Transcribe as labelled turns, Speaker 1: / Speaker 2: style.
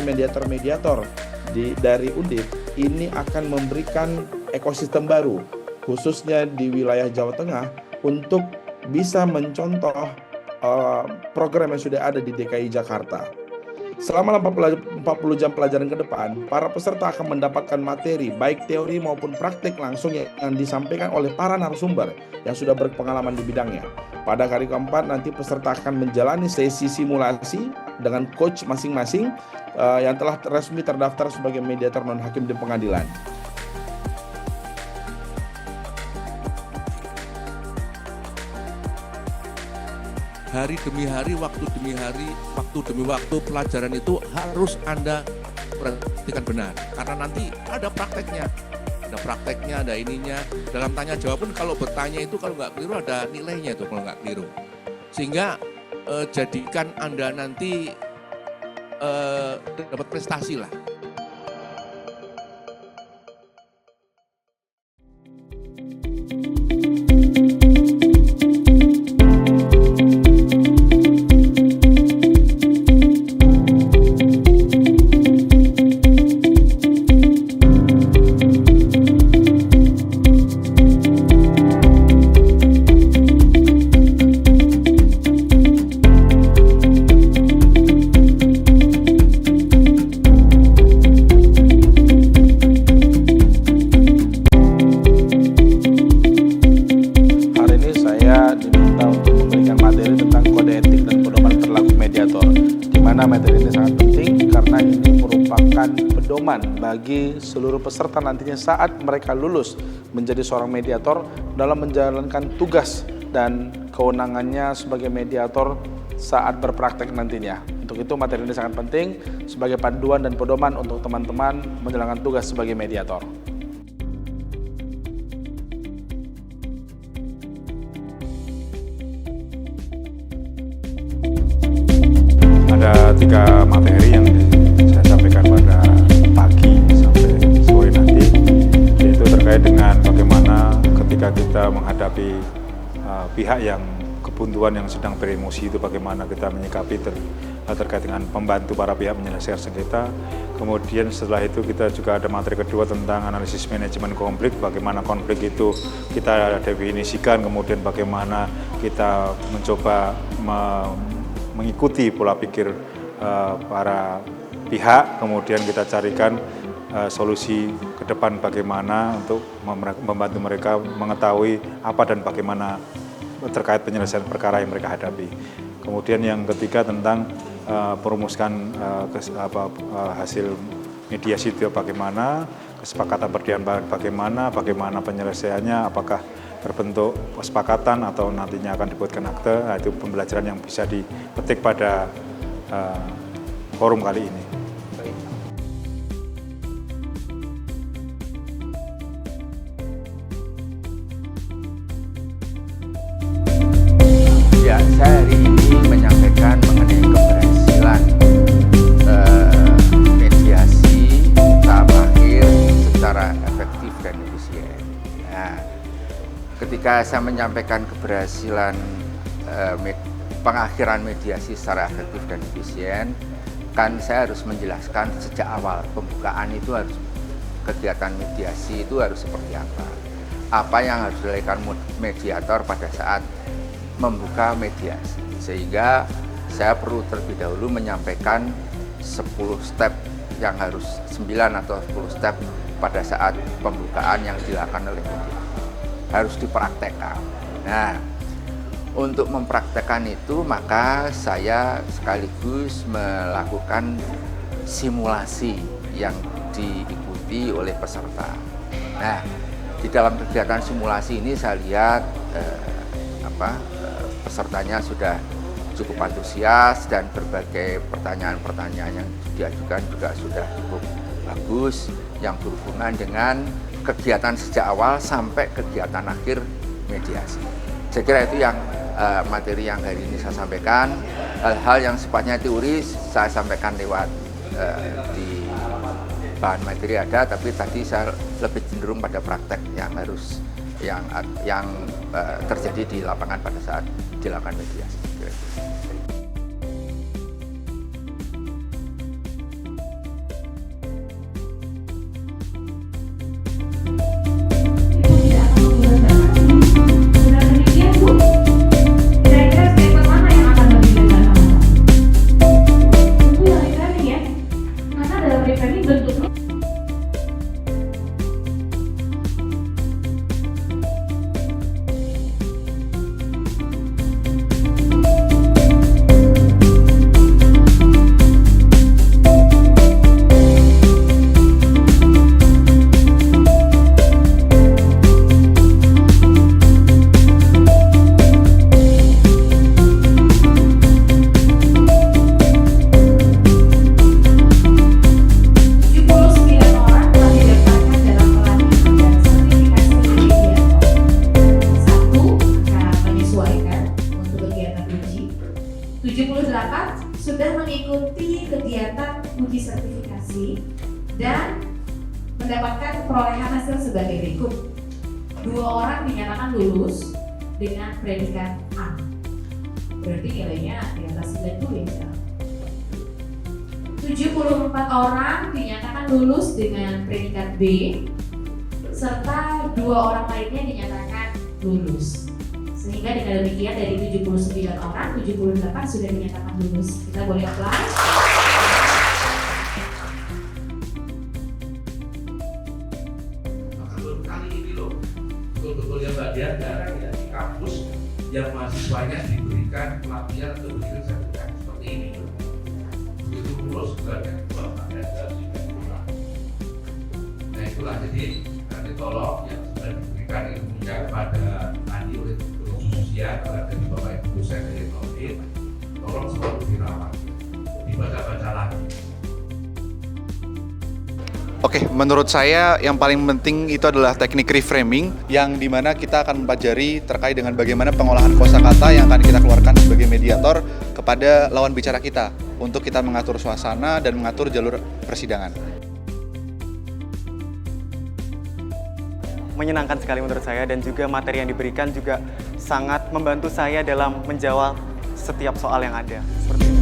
Speaker 1: mediator-mediator dari Undip ini akan memberikan ekosistem baru, khususnya di wilayah Jawa Tengah, untuk bisa mencontoh program yang sudah ada di DKI Jakarta. Selama 40 jam pelajaran ke depan, para peserta akan mendapatkan materi, baik teori maupun praktik langsung yang disampaikan oleh para narasumber yang sudah berpengalaman di bidangnya. Pada hari keempat, nanti peserta akan menjalani sesi simulasi dengan coach masing-masing yang telah resmi terdaftar sebagai mediator non-hakim di pengadilan.
Speaker 2: Hari demi hari, waktu demi waktu pelajaran itu harus Anda perhatikan benar. Karena nanti ada prakteknya, ada ininya. Dalam tanya jawab pun kalau bertanya itu kalau nggak keliru ada nilainya itu kalau nggak keliru. Sehingga jadikan Anda nanti dapat prestasi lah.
Speaker 1: Materi ini sangat penting karena ini merupakan pedoman bagi seluruh peserta nantinya saat mereka lulus menjadi seorang mediator dalam menjalankan tugas dan kewenangannya sebagai mediator saat berpraktek nantinya. Untuk itu materi ini sangat penting sebagai panduan dan pedoman untuk teman-teman menjalankan tugas sebagai mediator.
Speaker 3: Ada 3 materi yang saya sampaikan pada pagi sampai sore nanti, yaitu terkait dengan bagaimana ketika kita menghadapi pihak yang kebuntuan yang sedang beremosi itu bagaimana kita menyikapi terkait dengan membantu para pihak menyelesaikan sengketa. Kemudian setelah itu kita juga ada materi kedua tentang analisis manajemen konflik, bagaimana konflik itu kita definisikan, kemudian bagaimana kita mencoba mengikuti pola pikir para pihak, kemudian kita carikan solusi ke depan bagaimana untuk membantu mereka mengetahui apa dan bagaimana terkait penyelesaian perkara yang mereka hadapi. Kemudian yang ketiga tentang merumuskan hasil mediasi itu bagaimana, kesepakatan perdian bagaimana penyelesaiannya, apakah berbentuk kesepakatan atau nantinya akan dibuatkan akte. Nah, itu pembelajaran yang bisa dipetik pada forum kali ini.
Speaker 4: Ya, saya hari ini menyampaikan mengenai keberhasilan mediasi tahap akhir secara efektif dan efisien. Nah, ketika saya menyampaikan keberhasilan pengakhiran mediasi secara efektif dan efisien, kan saya harus menjelaskan sejak awal pembukaan itu harus, kegiatan mediasi itu harus seperti apa yang harus dilakukan mediator pada saat membuka mediasi, sehingga saya perlu terlebih dahulu menyampaikan 10 step yang harus 9 atau 10 step pada saat pembukaan yang dilakukan oleh mediator harus dipraktekkan. Nah, untuk mempraktekkan itu maka saya sekaligus melakukan simulasi yang diikuti oleh peserta. Nah, di dalam kegiatan simulasi ini saya lihat pesertanya sudah cukup antusias dan berbagai pertanyaan-pertanyaan yang diajukan juga sudah cukup bagus yang berhubungan dengan kegiatan sejak awal sampai kegiatan akhir mediasi. Saya kira itu yang materi yang hari ini saya sampaikan. Hal-hal yang sifatnya teoris saya sampaikan lewat di bahan materi ada, tapi tadi saya lebih cenderung pada praktek yang harus yang terjadi di lapangan pada saat dilakukan mediasi.
Speaker 5: mendapatkan perolehan hasil sebagai berikut. 2 orang dinyatakan lulus dengan predikat A. Berarti nilainya di atas 90 ya. 74 orang dinyatakan lulus dengan predikat B, serta 2 orang lainnya dinyatakan lulus. Sehingga dengan demikian dari 79 orang, 78 sudah dinyatakan lulus. Kita boleh aplaus.
Speaker 2: Baru kali ini loh, betul-betul yang Mbak Dian jarang ya di kampus yang mahasiswanya diberikan pelatihan untuk berpikir sertifikat seperti ini. Begitu lulus banyak Bapak dan kurang. Nah itulah, jadi nanti tolong yang sudah diberikan ilmunya kepada tadi oleh khususnya kepada Bapak Ibu dosen dari audit, tolong selalu dirawat, dibaca-baca lagi.
Speaker 6: Oke, menurut saya yang paling penting itu adalah teknik reframing yang dimana kita akan mempelajari terkait dengan bagaimana pengolahan kosakata yang akan kita keluarkan sebagai mediator kepada lawan bicara kita untuk kita mengatur suasana dan mengatur jalur persidangan.
Speaker 7: Menyenangkan sekali menurut saya, dan juga materi yang diberikan juga sangat membantu saya dalam menjawab setiap soal yang ada. Seperti itu.